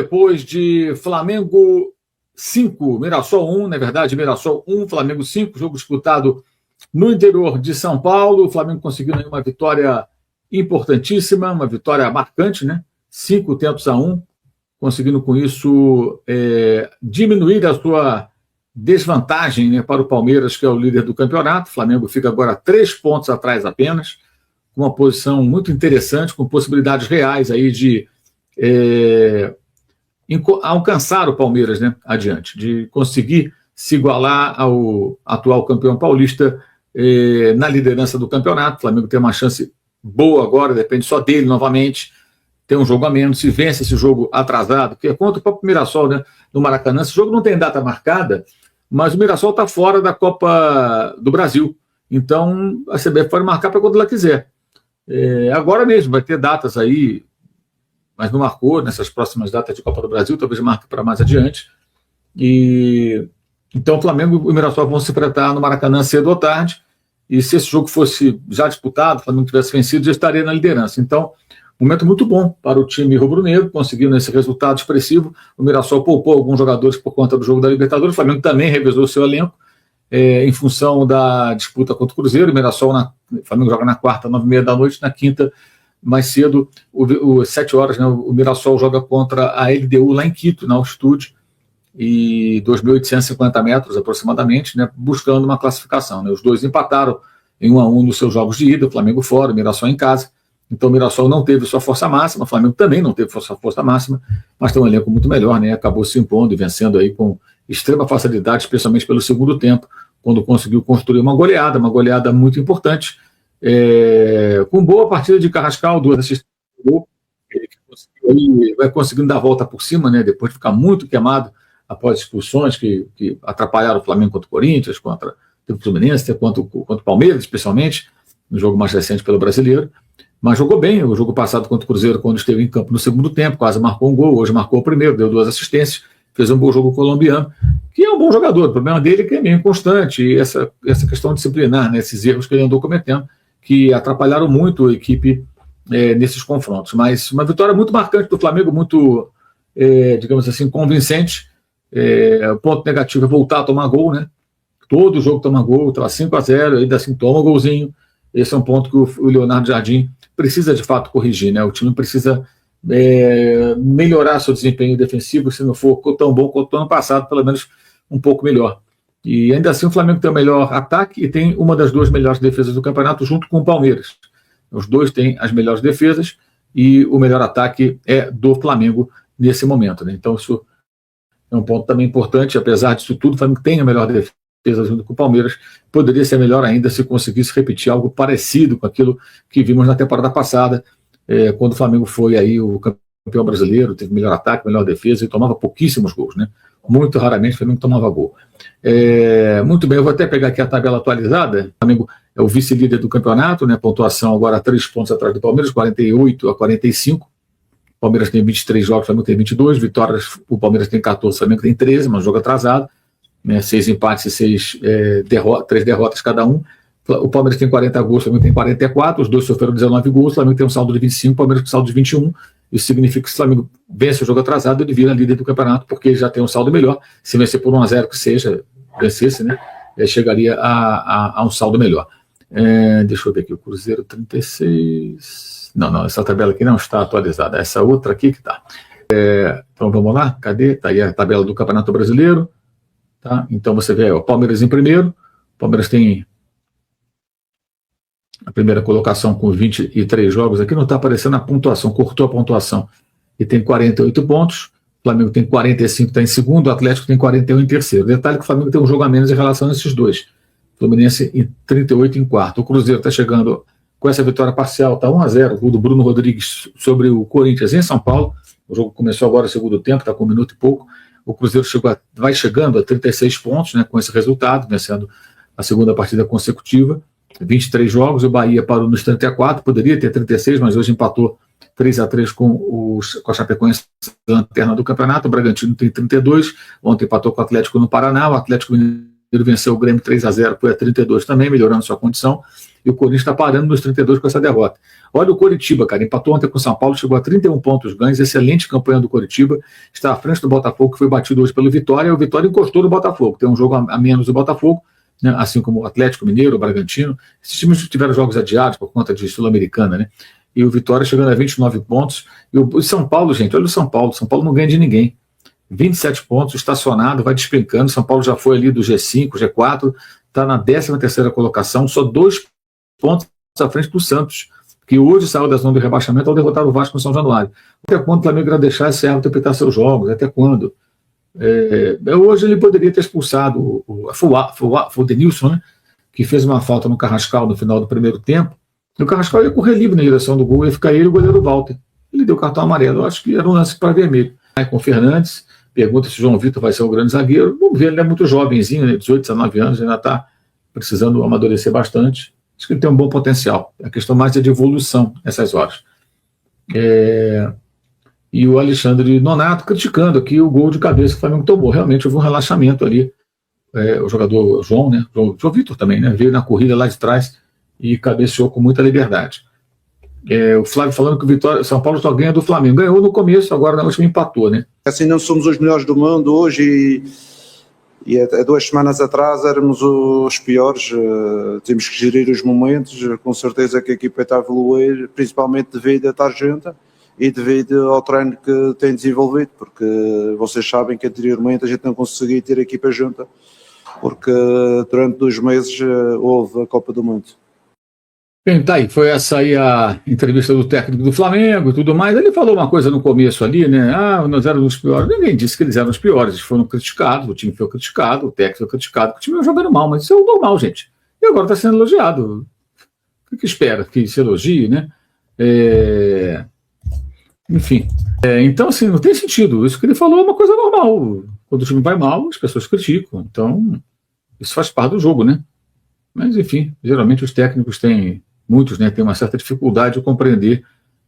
Depois de Flamengo 5, Mirassol 1, na verdade, Mirassol 1, Flamengo 5, jogo disputado no interior de São Paulo. O Flamengo conseguiu uma vitória importantíssima, uma vitória marcante, né? 5-1, conseguindo com isso diminuir a sua desvantagem, né, para o Palmeiras, que é o líder do campeonato. O Flamengo fica agora 3 pontos atrás apenas, com uma posição muito interessante, com possibilidades reais aí de alcançar o Palmeiras, né, adiante, de conseguir se igualar ao atual campeão paulista na liderança do campeonato. O Flamengo tem uma chance boa agora, depende só dele novamente, tem um jogo a menos, se vence esse jogo atrasado, que é contra o próprio Mirassol, né, no Maracanã. Esse jogo não tem data marcada, mas o Mirassol está fora da Copa do Brasil, então a CBF pode marcar para quando ela quiser. Agora mesmo vai ter datas aí, mas não marcou nessas próximas datas de Copa do Brasil, talvez marque para mais adiante. Então o Flamengo e o Mirassol vão se enfrentar no Maracanã cedo ou tarde, e se esse jogo fosse já disputado, o Flamengo tivesse vencido, já estaria na liderança. Então, um momento muito bom para o time rubro-negro, conseguindo esse resultado expressivo. O Mirassol poupou alguns jogadores por conta do jogo da Libertadores, o Flamengo também revezou o seu elenco, em função da disputa contra o Cruzeiro. O Flamengo joga na quarta, 9h30 da noite, na quinta, mais cedo, 7 horas, né, o Mirassol joga contra a LDU lá em Quito, na altitude, e 2.850 metros aproximadamente, né, buscando uma classificação, né. Os dois empataram em 1-1 nos seus jogos de ida, o Flamengo fora, o Mirassol em casa. Então o Mirassol não teve sua força máxima, o Flamengo também não teve sua força máxima, mas tem um elenco muito melhor, né, acabou se impondo e vencendo aí com extrema facilidade, especialmente pelo segundo tempo, quando conseguiu construir uma goleada muito importante, com boa partida de Carrascal, 2 assistências, ele vai conseguindo dar a volta por cima, né, depois de ficar muito queimado após expulsões que atrapalharam o Flamengo contra o Corinthians, contra o Fluminense, contra o Palmeiras, especialmente, no jogo mais recente pelo Brasileiro. Mas jogou bem o jogo passado contra o Cruzeiro, quando esteve em campo no segundo tempo, quase marcou um gol, hoje marcou o primeiro, deu 2 assistências, fez um bom jogo colombiano, que é um bom jogador. O problema dele é que é meio inconstante, e essa questão disciplinar, né, esses erros que ele andou cometendo, que atrapalharam muito a equipe nesses confrontos. Mas uma vitória muito marcante do Flamengo, muito, digamos assim, convincente. O ponto negativo é voltar a tomar gol, né? Todo jogo toma gol, estava 5-0, ainda assim toma um golzinho. Esse é um ponto que o Leonardo Jardim precisa de fato corrigir, né? O time precisa melhorar seu desempenho defensivo, se não for tão bom quanto o ano passado, pelo menos um pouco melhor. E ainda assim o Flamengo tem o melhor ataque e tem uma das 2 melhores defesas do campeonato, junto com o Palmeiras. Os dois têm as melhores defesas e o melhor ataque é do Flamengo nesse momento, né? Então isso é um ponto também importante. Apesar disso tudo, o Flamengo tem a melhor defesa junto com o Palmeiras. Poderia ser melhor ainda se conseguisse repetir algo parecido com aquilo que vimos na temporada passada, quando o Flamengo foi aí o campeão brasileiro, teve melhor ataque, melhor defesa e tomava pouquíssimos gols, né? Muito raramente o Flamengo tomava gol. Muito bem, eu vou até pegar aqui a tabela atualizada. O Flamengo é o vice-líder do campeonato, né? Pontuação agora 3 pontos atrás do Palmeiras, 48-45. O Palmeiras tem 23 jogos, o Flamengo tem 22 vitórias, o Palmeiras tem 14, o Flamengo tem 13, mas jogo atrasado, né? 6 empates e 3 derrotas cada um. O Palmeiras tem 40 gols, o Flamengo tem 44, os dois sofreram 19 gols, o Flamengo tem um saldo de 25, o Palmeiras tem um saldo de 21. Isso significa que se o Flamengo vence o jogo atrasado, ele vira líder do campeonato, porque ele já tem um saldo melhor. Se vencer por 1-0 que seja, vencesse, né, chegaria a um saldo melhor. Deixa eu ver aqui, o Cruzeiro 36... Não, essa tabela aqui não está atualizada, essa outra aqui que está. Então vamos lá, cadê? Está aí a tabela do Campeonato Brasileiro. Tá? Então você vê o Palmeiras em primeiro, o Palmeiras tem a primeira colocação com 23 jogos, aqui não está aparecendo a pontuação, cortou a pontuação, e tem 48 pontos, o Flamengo tem 45, está em segundo, o Atlético tem 41 em terceiro. Detalhe que o Flamengo tem um jogo a menos em relação a esses dois, o Fluminense em 38 em quarto. O Cruzeiro está chegando com essa vitória parcial, está 1-0, o gol do Bruno Rodrigues sobre o Corinthians em São Paulo. O jogo começou agora no segundo tempo, está com 1 minuto e pouco. O Cruzeiro vai chegando a 36 pontos, né, com esse resultado, vencendo a segunda partida consecutiva. 23 jogos, o Bahia parou nos 34, poderia ter 36, mas hoje empatou 3-3 com a Chapecoense, lanterna do campeonato. O Bragantino tem 32, ontem empatou com o Atlético no Paraná, o Atlético Mineiro venceu o Grêmio 3-0, foi a 32 também, melhorando sua condição. E o Corinthians está parando nos 32 com essa derrota. Olha o Coritiba, cara, empatou ontem com o São Paulo, chegou a 31 pontos ganhos, excelente campanha do Coritiba, está à frente do Botafogo, que foi batido hoje pelo Vitória, e o Vitória encostou no Botafogo, tem um jogo a menos do Botafogo, né, assim como o Atlético Mineiro, o Bragantino. Esses times tiveram jogos adiados por conta de Sul-Americana, né? E o Vitória chegando a 29 pontos. E o São Paulo, gente, olha o São Paulo não ganha de ninguém. 27 pontos, estacionado, vai despencando. São Paulo já foi ali do G5, G4, está na 13ª colocação, só 2 pontos à frente do Santos, que hoje saiu da zona de rebaixamento ao derrotar o Vasco em São Januário. Até quando o Flamengo irá deixar esse árbitro interpretar seus jogos? Até quando? Hoje ele poderia ter expulsado o Denilson, né, que fez uma falta no Carrascal no final do primeiro tempo. E o Carrascal ia correr livre na direção do gol, ia ficar ele e o goleiro Walter. Ele deu cartão amarelo. Eu acho que era um lance para vermelho. Aí com o Fernandes, pergunta se o João Vitor vai ser o grande zagueiro. Vamos ver, ele é muito jovenzinho, né, 18, 19 anos, ainda está precisando amadurecer bastante. Acho que ele tem um bom potencial. A questão mais é de evolução nessas horas. E o Alexandre Nonato criticando aqui o gol de cabeça que o Flamengo tomou. Realmente houve um relaxamento ali. O jogador João, né? João Vitor também, né? Veio na corrida lá de trás e cabeceou com muita liberdade. O Flávio falando que o Vitória, São Paulo só ganha do Flamengo. Ganhou no começo, agora na última empatou, né? Assim, não somos os melhores do mundo hoje e há 2 semanas atrás éramos os piores. Temos que gerir os momentos. Com certeza que a equipa está a evoluir, principalmente devido à tarjeta e devido ao treino que tem desenvolvido, porque vocês sabem que anteriormente a gente não conseguia ter a equipa junta, porque durante 2 meses houve a Copa do Mundo. Bem, tá aí, foi essa aí a entrevista do técnico do Flamengo e tudo mais. Ele falou uma coisa no começo ali, né? Nós éramos os piores. Ninguém disse que eles eram os piores, eles foram criticados, o time foi criticado, o técnico foi criticado, o time foi jogando mal, mas isso é o normal, gente. E agora está sendo elogiado. O que espera? Que se elogie, né? Enfim. Então, assim, não tem sentido. Isso que ele falou é uma coisa normal. Quando o time vai mal, as pessoas criticam. Então, isso faz parte do jogo, né? Mas, enfim, geralmente os técnicos têm, muitos, né, têm uma certa dificuldade de compreender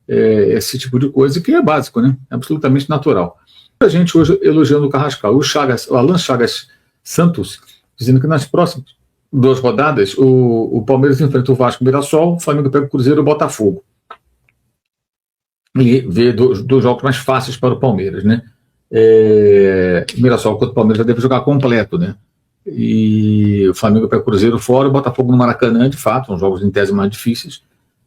esse tipo de coisa, que é básico, né? É absolutamente natural. A gente hoje elogiando o Carrascal. O Alan Chagas Santos, dizendo que nas próximas 2 rodadas, o Palmeiras enfrenta o Vasco, o Mirassol, o Flamengo pega o Cruzeiro e o Botafogo. E vê 2 jogos mais fáceis para o Palmeiras, né? O Mirassol contra o Palmeiras já deve jogar completo, né? E o Flamengo pega o Cruzeiro fora, o Botafogo no Maracanã, de fato, são jogos em tese mais difíceis.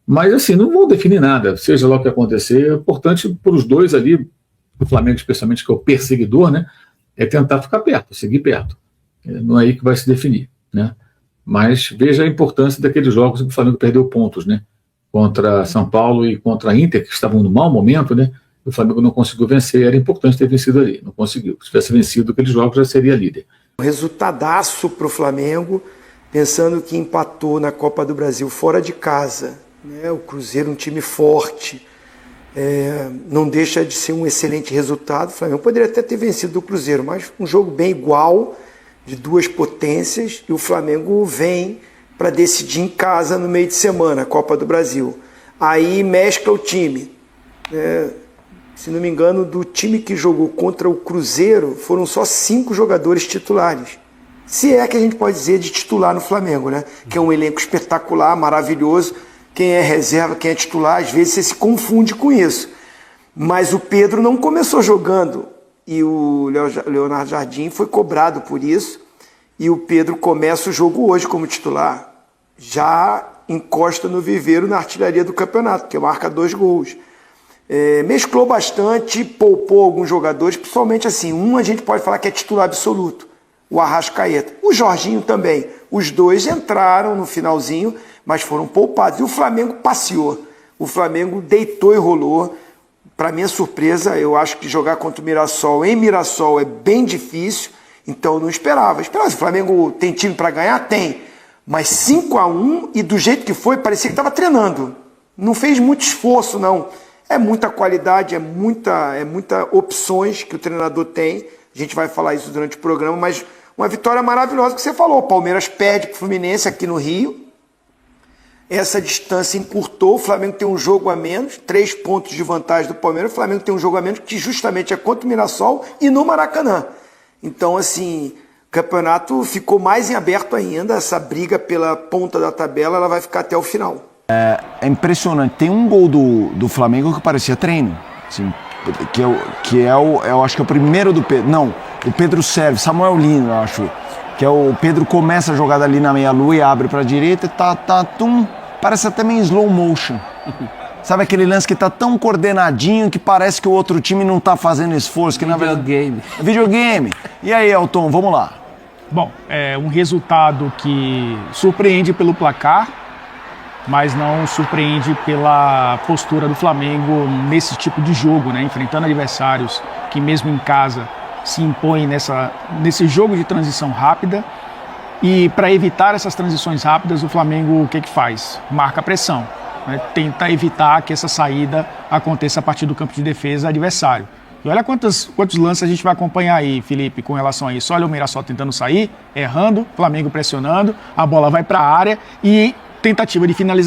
Mas, assim, não vão definir nada, seja lá o que acontecer. É importante para os dois ali, o Flamengo especialmente, que é o perseguidor, né? É tentar ficar perto, seguir perto. Não é aí que vai se definir, né? Mas veja a importância daqueles jogos em que o Flamengo perdeu pontos, né? Contra São Paulo e contra a Inter, que estavam no mau momento, né? O Flamengo não conseguiu vencer, era importante ter vencido ali, não conseguiu. Se tivesse vencido aqueles jogos, já seria líder. Resultadaço para o Flamengo, pensando que empatou na Copa do Brasil fora de casa, né? O Cruzeiro, um time forte, não deixa de ser um excelente resultado. O Flamengo poderia até ter vencido o Cruzeiro, mas um jogo bem igual, de 2 potências, e o Flamengo vem para decidir em casa no meio de semana, a Copa do Brasil. Aí mescla o time. Se não me engano, do time que jogou contra o Cruzeiro, foram só 5 jogadores titulares. Se é que a gente pode dizer de titular no Flamengo, né? Que é um elenco espetacular, maravilhoso. Quem é reserva, quem é titular, às vezes você se confunde com isso. Mas o Pedro não começou jogando. E o Leonardo Jardim foi cobrado por isso. E o Pedro começa o jogo hoje como titular. Já encosta no viveiro na artilharia do campeonato, que marca 2 gols. Mesclou bastante, poupou alguns jogadores, principalmente assim, a gente pode falar que é titular absoluto, o Arrascaeta. O Jorginho também. Os 2 entraram no finalzinho, mas foram poupados. E o Flamengo passeou. O Flamengo deitou e rolou. Para minha surpresa, eu acho que jogar contra o Mirassol em Mirassol é bem difícil, então eu não esperava. Se o Flamengo tem time para ganhar? Tem. Mas 5-1 e do jeito que foi, parecia que estava treinando. Não fez muito esforço, não. É muita qualidade, é muita opções que o treinador tem. A gente vai falar isso durante o programa, mas uma vitória maravilhosa que você falou. O Palmeiras perde para o Fluminense aqui no Rio. Essa distância encurtou, o Flamengo tem um jogo a menos, 3 pontos de vantagem do Palmeiras. O Flamengo tem um jogo a menos que justamente é contra o Mirassol e no Maracanã. Então, assim, campeonato ficou mais em aberto ainda. Essa briga pela ponta da tabela, ela vai ficar até o final. É impressionante. Tem um gol do Flamengo que parecia treino, assim, eu acho que é o primeiro do Pedro. Não, o Pedro serve, Samuel Lino, eu acho. Que é o Pedro começa a jogada ali na meia-lua e abre para a direita, parece até meio slow motion. Sabe aquele lance que tá tão coordenadinho que parece que o outro time não tá fazendo esforço, que na verdade... Videogame. E aí, Elton, vamos lá. Bom, é um resultado que surpreende pelo placar, mas não surpreende pela postura do Flamengo nesse tipo de jogo, né? Enfrentando adversários que mesmo em casa se impõem nesse jogo de transição rápida. E para evitar essas transições rápidas, o Flamengo o que faz? Marca a pressão, né? Tenta evitar que essa saída aconteça a partir do campo de defesa adversário. E olha quantos lances a gente vai acompanhar aí, Felipe, com relação a isso. Olha o Mirassol tentando sair, errando, Flamengo pressionando, a bola vai para a área e tentativa de finalização.